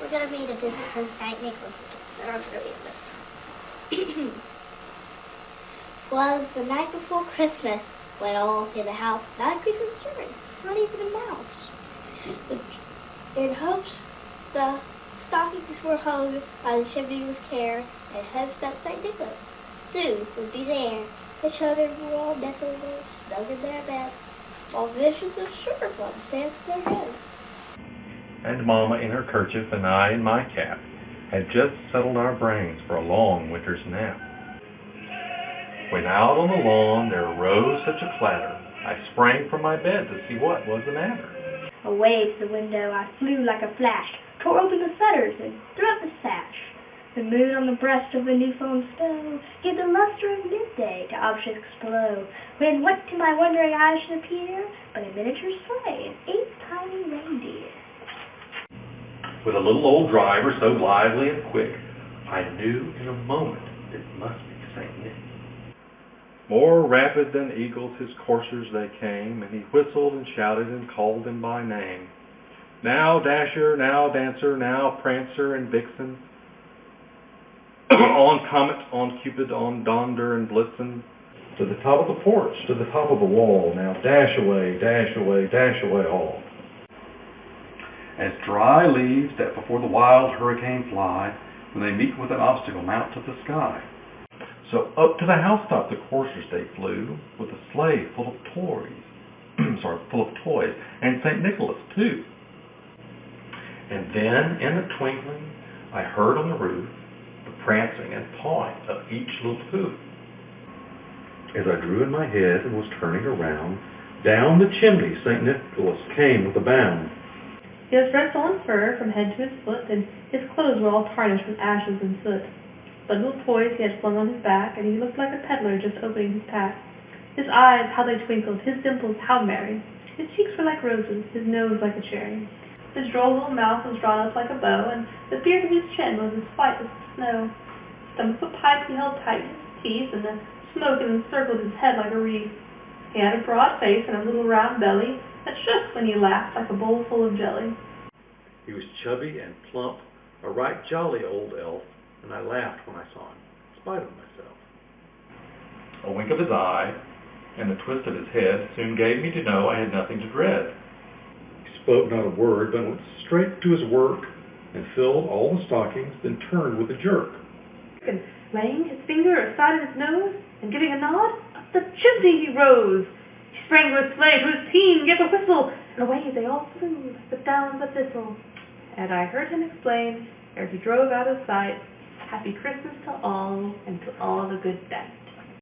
We're going to read a visit from St. Nicholas. I don't really listen. Was the night before Christmas when all through the house not a creature stirring, not even a mouse. In hopes the stockings were hung by the chimney with care, and hopes that St. Nicholas soon would be there. The children were all nestled snug in their beds, while visions of sugar plums danced in their heads. And Mama in her kerchief and I in my cap had just settled our brains for a long winter's nap. When out on the lawn there arose such a clatter, I sprang from my bed to see what was the matter. Away to the window I flew like a flash, tore open the shutters and threw up the sash. The moon on the breast of the new-fallen snow gave the luster of midday to objects below, when what to my wondering eyes should appear but a miniature sleigh and 8 tiny reindeer. With a little old driver so lively and quick, I knew in a moment it must be St. Nick. More rapid than eagles his coursers they came, and he whistled and shouted and called them by name. Now Dasher, now Dancer, now Prancer and Vixen, on Comet, on Cupid, on Donder and Blitzen, to the top of the porch, to the top of the wall, now dash away, dash away, dash away all. As dry leaves that before the wild hurricane fly, when they meet with an obstacle mount to the sky. So up to the housetop the coursers they flew, with a sleigh full of toys, full of toys, and St. Nicholas too. And then, in a twinkling, I heard on the roof the prancing and pawing of each little hoof. As I drew in my head and was turning around, down the chimney St. Nicholas came with a bound. He was dressed all in fur from head to his foot, and his clothes were all tarnished with ashes and soot. But little toys he had flung on his back, and he looked like a peddler just opening his pack. His eyes, how they twinkled, his dimples, how merry. His cheeks were like roses, his nose like a cherry. His droll little mouth was drawn up like a bow, and the beard of his chin was as white as the snow. Stump-foot pipe he held tight in his teeth, and the smoke encircled his head like a wreath. He had a broad face and a little round belly that shook when he laughed like a bowl full of jelly. He was chubby and plump, a right jolly old elf, and I laughed when I saw him, in spite of myself. A wink of his eye and the twist of his head soon gave me to know I had nothing to dread. He spoke not a word, but went straight to his work and filled all the stockings, then turned with a jerk. And laying his finger aside of his nose and giving a nod, up the chimney he rose. He sprang to his sleigh, to his team, gave a whistle, and away they all flew like the down of a thistle. And I heard him explain, ere he drove out of sight, Happy Christmas to all, and to all a good night.